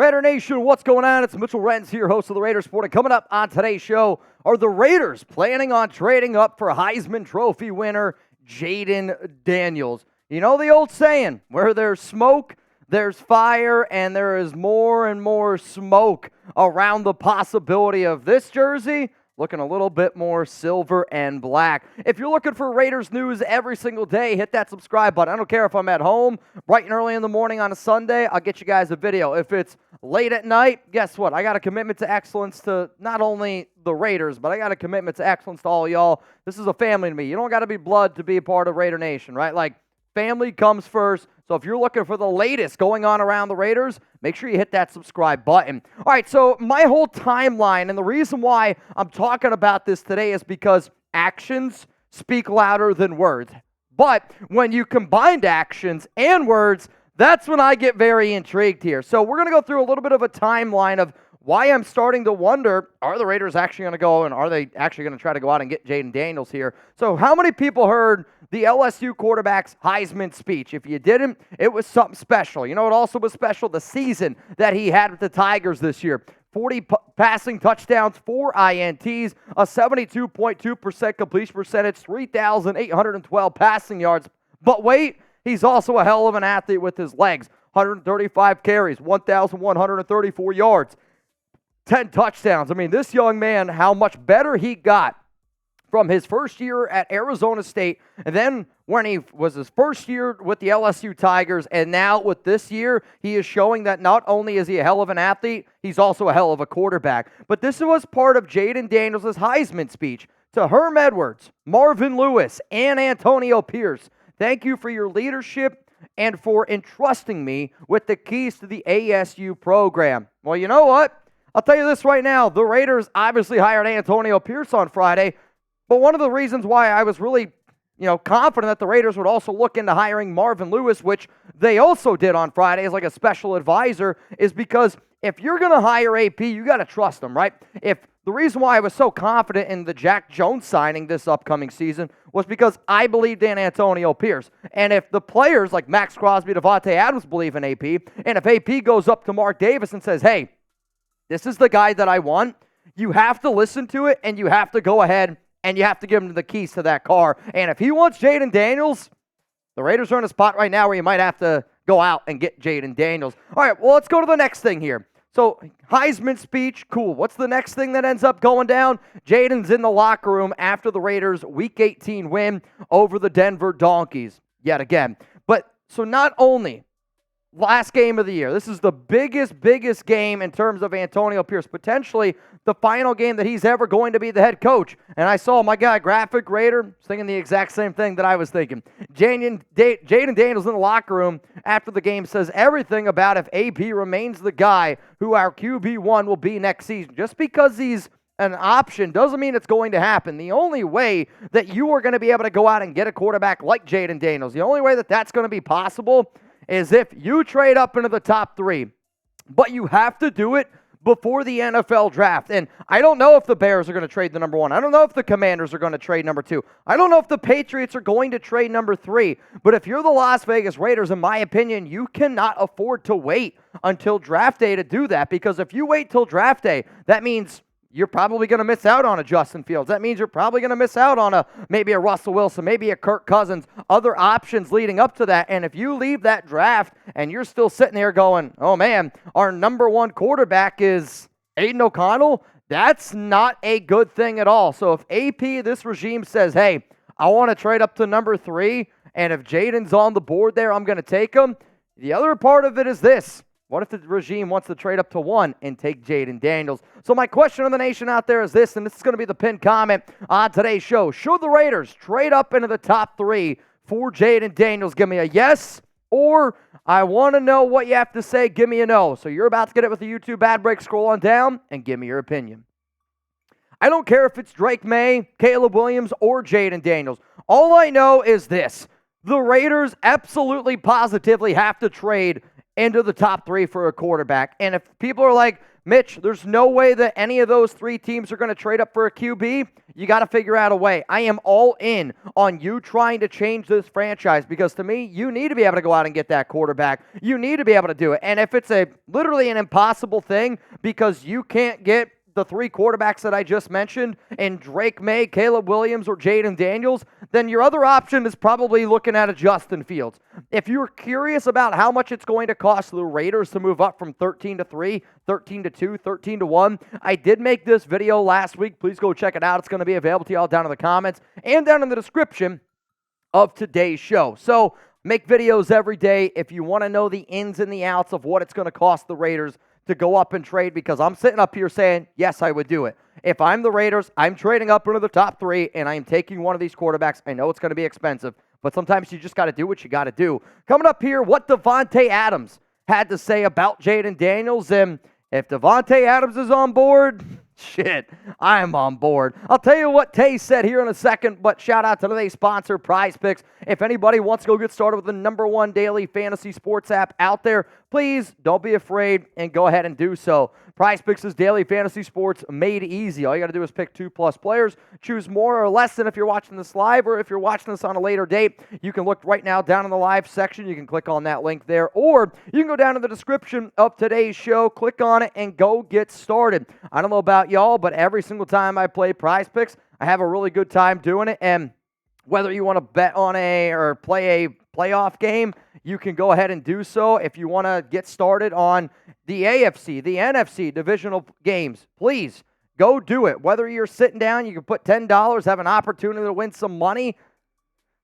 Raider Nation, what's going on? It's Mitchell Renz here, host of the Raiders Report. And coming up on today's show, are the Raiders planning on trading up for Heisman Trophy winner Jayden Daniels? You know the old saying, where there's smoke, there's fire, and there is more and more smoke around the possibility of this jersey looking a little bit more silver and black. If you're looking for Raiders news every single day, hit that subscribe button. I don't care if I'm at home, bright and early in the morning on a Sunday, I'll get you guys a video. If it's late at night, guess what? I got a commitment to excellence to not only the Raiders, but I got a commitment to excellence to all y'all. This is a family to me. You don't got to be blood to be a part of Raider Nation, right? Like, family comes first. So if you're looking for the latest going on around the Raiders, make sure you hit that subscribe button. All right, so my whole timeline, and the reason why I'm talking about this today is because actions speak louder than words. But when you combine actions and words, that's when I get very intrigued here. So we're going to go through a little bit of a timeline of why I'm starting to wonder, are the Raiders actually going to go and are they actually going to try to go out and get Jayden Daniels here? So how many people heard the LSU quarterback's Heisman speech? If you didn't, it was something special. You know what also was special? The season that he had with the Tigers this year. 40 passing touchdowns, 4 INTs, a 72.2% completion percentage, 3,812 passing yards. But wait, he's also a hell of an athlete with his legs. 135 carries, 1,134 yards. 10 touchdowns. I mean, this young man, how much better he got from his first year at Arizona State, and then when he was his first year with the LSU Tigers, and now with this year, he is showing that not only is he a hell of an athlete, he's also a hell of a quarterback. But this was part of Jayden Daniels' Heisman speech to Herm Edwards, Marvin Lewis, and Antonio Pierce. Thank you for your leadership and for entrusting me with the keys to the ASU program. Well, you know what? I'll tell you this right now. The Raiders obviously hired Antonio Pierce on Friday, but one of the reasons why I was really, confident that the Raiders would also look into hiring Marvin Lewis, which they also did on Friday as like a special advisor, is because if you're going to hire AP, you got to trust him, right? If the reason why I was so confident in the Jack Jones signing this upcoming season was because I believed in Antonio Pierce. And if the players like Maxx Crosby, Davante Adams believe in AP, and if AP goes up to Mark Davis and says, hey, this is the guy that I want, you have to listen to it, and you have to go ahead, and you have to give him the keys to that car. And if he wants Jayden Daniels, the Raiders are in a spot right now where you might have to go out and get Jayden Daniels. All right, well, let's go to the next thing here. So, Heisman speech, cool. What's the next thing that ends up going down? Jayden's in the locker room after the Raiders' Week 18 win over the Denver Donkeys, yet again. But, so not only last game of the year. This is the biggest game in terms of Antonio Pierce. Potentially the final game that he's ever going to be the head coach. And I saw my guy, Graphic Raider, thinking the exact same thing that I was thinking. Jayden Daniels in the locker room after the game says everything about if AP remains the guy who our QB1 will be next season. Just because he's an option doesn't mean it's going to happen. The only way that you are going to be able to go out and get a quarterback like Jayden Daniels, the only way that that's going to be possible is if you trade up into the top 3. But you have to do it before the NFL draft. And I don't know if the Bears are going to trade the number 1. I don't know if the Commanders are going to trade number 2. I don't know if the Patriots are going to trade number 3. But if you're the Las Vegas Raiders, in my opinion, you cannot afford to wait until draft day to do that. Because if you wait till draft day, that means you're probably going to miss out on a Justin Fields. That means you're probably going to miss out on maybe a Russell Wilson, maybe a Kirk Cousins, other options leading up to that. And if you leave that draft and you're still sitting there going, oh man, our number 1 quarterback is Aiden O'Connell, that's not a good thing at all. So if AP, this regime says, hey, I want to trade up to number 3, and if Jayden's on the board there, I'm going to take him. The other part of it is this. What if the regime wants to trade up to 1 and take Jayden Daniels? So my question on the nation out there is this, and this is going to be the pinned comment on today's show. Should the Raiders trade up into the top 3 for Jayden Daniels? Give me a yes, or I want to know what you have to say. Give me a no. So you're about to get it with the YouTube ad break. Scroll on down and give me your opinion. I don't care if it's Drake May, Caleb Williams, or Jayden Daniels. All I know is this. The Raiders absolutely positively have to trade into the top 3 for a quarterback. And if people are like, Mitch, there's no way that any of those three teams are going to trade up for a QB. You got to figure out a way. I am all in on you trying to change this franchise because to me, you need to be able to go out and get that quarterback. You need to be able to do it. And if it's literally an impossible thing because you can't get the three quarterbacks that I just mentioned, and Drake May, Caleb Williams, or Jaden Daniels, then your other option is probably looking at a Justin Fields. If you're curious about how much it's going to cost the Raiders to move up from 13-3, 13-2, 13-1, I did make this video last week. Please go check it out. It's going to be available to y'all down in the comments and down in the description of today's show. So make videos every day if you want to know the ins and the outs of what it's going to cost the Raiders to go up and trade, because I'm sitting up here saying, yes, I would do it. If I'm the Raiders, I'm trading up into the top three, and I'm taking one of these quarterbacks. I know it's going to be expensive, but sometimes you just got to do what you got to do. Coming up here, what Davante Adams had to say about Jaden Daniels, and if Davante Adams is on board, shit, I'm on board. I'll tell you what Tay said here in a second, but shout out to today's sponsor, Prize Picks. If anybody wants to go get started with the #1 daily fantasy sports app out there, please don't be afraid and go ahead and do so. Prize Picks is daily fantasy sports made easy. All you got to do is pick 2+ players, choose more or less than if you're watching this live, or if you're watching this on a later date, you can look right now down in the live section. You can click on that link there, or you can go down in the description of today's show, click on it, and go get started. I don't know about y'all, but every single time I play Prize Picks, I have a really good time doing it, and whether you want to bet on or play a playoff game, you can go ahead and do so. If you want to get started on the AFC, the NFC divisional games, please go do it. Whether you're sitting down, you can put $10, have an opportunity to win some money.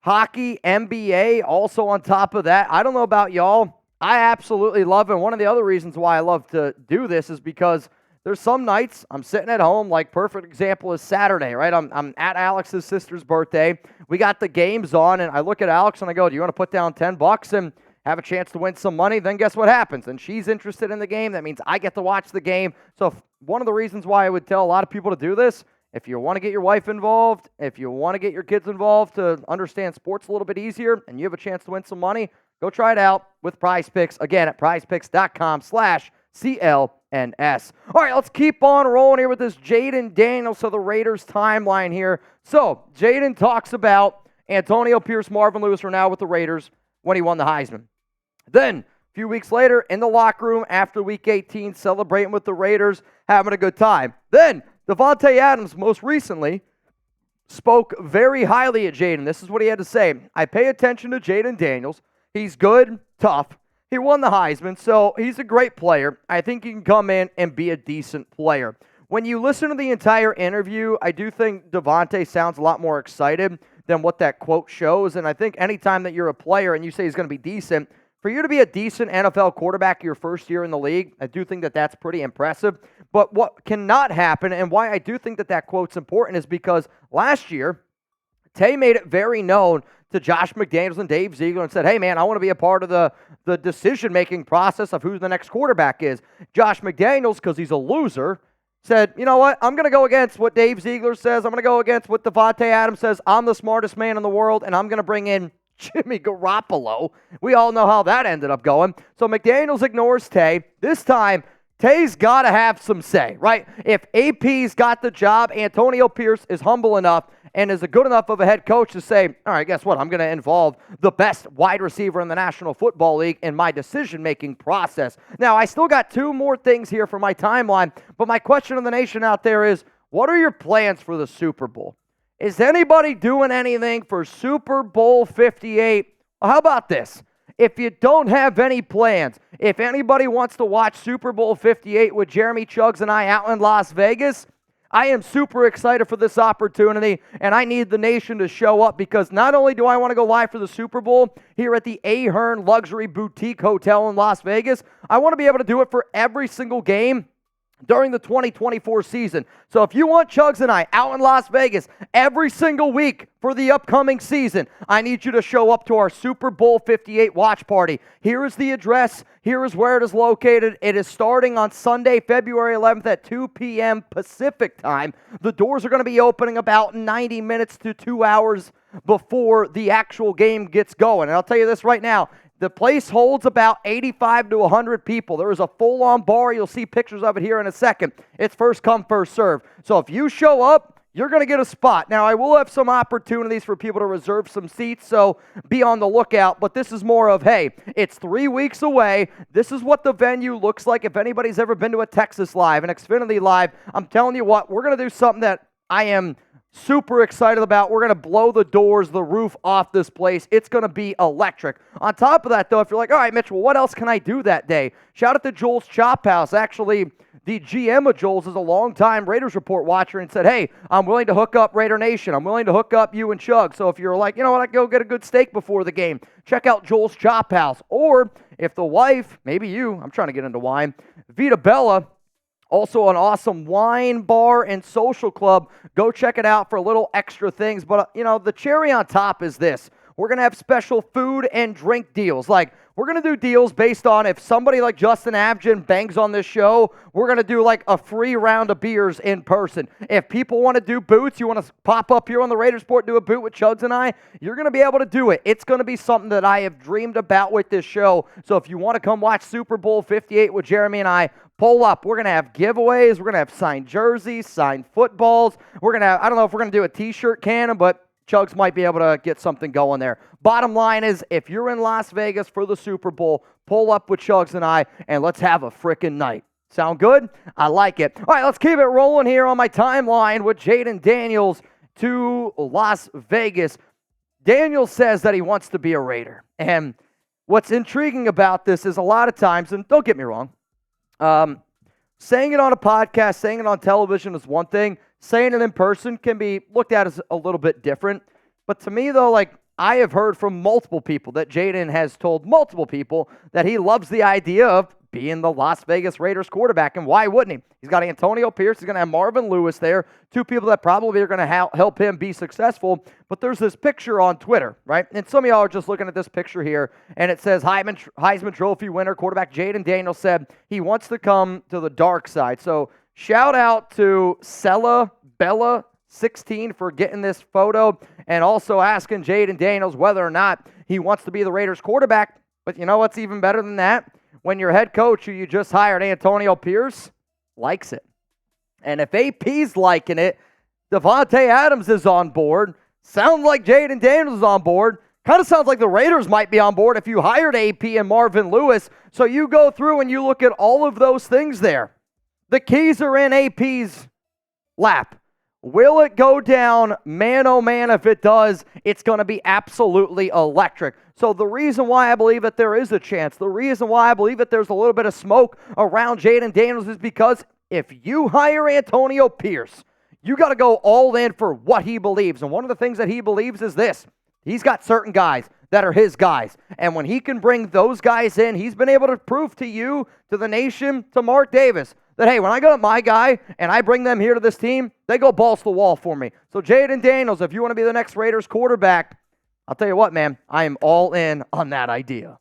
Hockey, NBA, also on top of that. I don't know about y'all. I absolutely love it. And one of the other reasons why I love to do this is because there's some nights I'm sitting at home, like perfect example is Saturday, right? I'm at Alex's sister's birthday. We got the games on, and I look at Alex and I go, do you want to put down $10 and have a chance to win some money? Then guess what happens? And she's interested in the game. That means I get to watch the game. So one of the reasons why I would tell a lot of people to do this, if you want to get your wife involved, if you want to get your kids involved to understand sports a little bit easier, and you have a chance to win some money, go try it out with Prize Picks. Again, at prizepicks.com/CLNS. All right, let's keep on rolling here with this Jaden Daniels, so the Raiders timeline here. So Jaden talks about Antonio Pierce, Marvin Lewis are now with the Raiders when he won the Heisman. Then, a few weeks later, in the locker room after Week 18, celebrating with the Raiders, having a good time. Then, Davante Adams, most recently, spoke very highly of Jaden. This is what he had to say. I pay attention to Jaden Daniels. He's good, tough. He won the Heisman, so he's a great player. I think he can come in and be a decent player. When you listen to the entire interview, I do think Davante sounds a lot more excited than what that quote shows. And I think anytime that you're a player and you say he's going to be decent, for you to be a decent NFL quarterback your first year in the league, I do think that that's pretty impressive. But what cannot happen, and why I do think that that quote's important, is because last year, Tay made it very known to Josh McDaniels and Dave Ziegler and said, hey, man, I want to be a part of the decision-making process of who the next quarterback is. Josh McDaniels, because he's a loser, said, you know what, I'm going to go against what Dave Ziegler says. I'm going to go against what Davante Adams says. I'm the smartest man in the world, and I'm going to bring in Jimmy Garoppolo. We all know how that ended up going. So McDaniels ignores Tay. This time, Tay's got to have some say, right? If AP's got the job, Antonio Pierce is humble enough and is a good enough of a head coach to say, all right, guess what? I'm going to involve the best wide receiver in the National Football League in my decision-making process. Now, I still got two more things here for my timeline, but my question to the nation out there is, what are your plans for the Super Bowl? Is anybody doing anything for Super Bowl 58? Well, how about this? If you don't have any plans, if anybody wants to watch Super Bowl 58 with Jeremy Chuggs and I out in Las Vegas, I am super excited for this opportunity, and I need the nation to show up because not only do I want to go live for the Super Bowl here at the Ahern Luxury Boutique Hotel in Las Vegas, I want to be able to do it for every single game during the 2024 season. So if you want Chuggs and I out in Las Vegas every single week for the upcoming season, I need you to show up to our Super Bowl 58 watch party. Here is the address. Here is where it is located. It is starting on Sunday, February 11th at 2 p.m. Pacific time. The doors are going to be opening about 90 minutes to 2 hours before the actual game gets going. And I'll tell you this right now, The place holds about 85 to 100 people. There is a full-on bar. You'll see pictures of it here in a second. It's first come, first serve. So if you show up, you're going to get a spot. Now, I will have some opportunities for people to reserve some seats, so be on the lookout. But this is more of, hey, it's 3 weeks away. This is what the venue looks like. If anybody's ever been to a Texas Live, an Xfinity Live, I'm telling you what, we're going to do something that I am super excited about. We're going to blow the doors, the roof off this place. It's going to be electric. On top of that, though, if you're like, all right, Mitch, well, what else can I do that day? Shout out to Joel's Chop House. Actually, the GM of Joel's is a longtime Raiders Report watcher and said, hey, I'm willing to hook up Raider Nation. I'm willing to hook up you and Chug. So if you're like, you know what, I go get a good steak before the game, check out Joel's Chop House. Or if the wife, maybe you, I'm trying to get into wine, Vita Bella, also an awesome wine bar and social club. Go check it out for a little extra things. But, the cherry on top is this. We're going to have special food and drink deals. Like, we're going to do deals based on if somebody like Justin Abgen bangs on this show, we're going to do like a free round of beers in person. If people want to do boots, you want to pop up here on the Raiders Report, do a boot with Chuds and I, you're going to be able to do it. It's going to be something that I have dreamed about with this show. So if you want to come watch Super Bowl 58 with Jeremy and I, pull up. We're going to have giveaways. We're going to have signed jerseys, signed footballs. We're going to have, I don't know if we're going to do a t-shirt cannon, but Chugs might be able to get something going there. Bottom line is, if you're in Las Vegas for the Super Bowl, pull up with Chugs and I, and let's have a frickin' night. Sound good? I like it. All right, let's keep it rolling here on my timeline with Jayden Daniels to Las Vegas. Daniels says that he wants to be a Raider. And what's intriguing about this is a lot of times, and don't get me wrong, saying it on a podcast, saying it on television is one thing. Saying it in person can be looked at as a little bit different. But to me, though, like, I have heard from multiple people that Jayden has told multiple people that he loves the idea of being the Las Vegas Raiders quarterback, and why wouldn't he? He's got Antonio Pierce. He's going to have Marvin Lewis there, two people that probably are going to help him be successful. But there's this picture on Twitter, right? And some of y'all are just looking at this picture here, and it says Heisman Trophy winner quarterback Jayden Daniels said he wants to come to the dark side. So shout out to Sella Bella 16 for getting this photo and also asking Jayden Daniels whether or not he wants to be the Raiders quarterback. But you know what's even better than that? When your head coach, who you just hired, Antonio Pierce, likes it. And if AP's liking it, Davante Adams is on board. Sounds like Jayden Daniels is on board. Kind of sounds like the Raiders might be on board if you hired AP and Marvin Lewis. So you go through and you look at all of those things there. The keys are in AP's lap. Will it go down? Man, oh man, if it does, it's going to be absolutely electric. So the reason why I believe that there is a chance, the reason why I believe that there's a little bit of smoke around Jayden Daniels is because if you hire Antonio Pierce, you got to go all in for what he believes. And one of the things that he believes is this. He's got certain guys that are his guys. And when he can bring those guys in, he's been able to prove to you, to the nation, to Mark Davis, that, hey, when I got my guy and I bring them here to this team, they go balls to the wall for me. So Jayden Daniels, if you want to be the next Raiders quarterback, I'll tell you what, man, I am all in on that idea.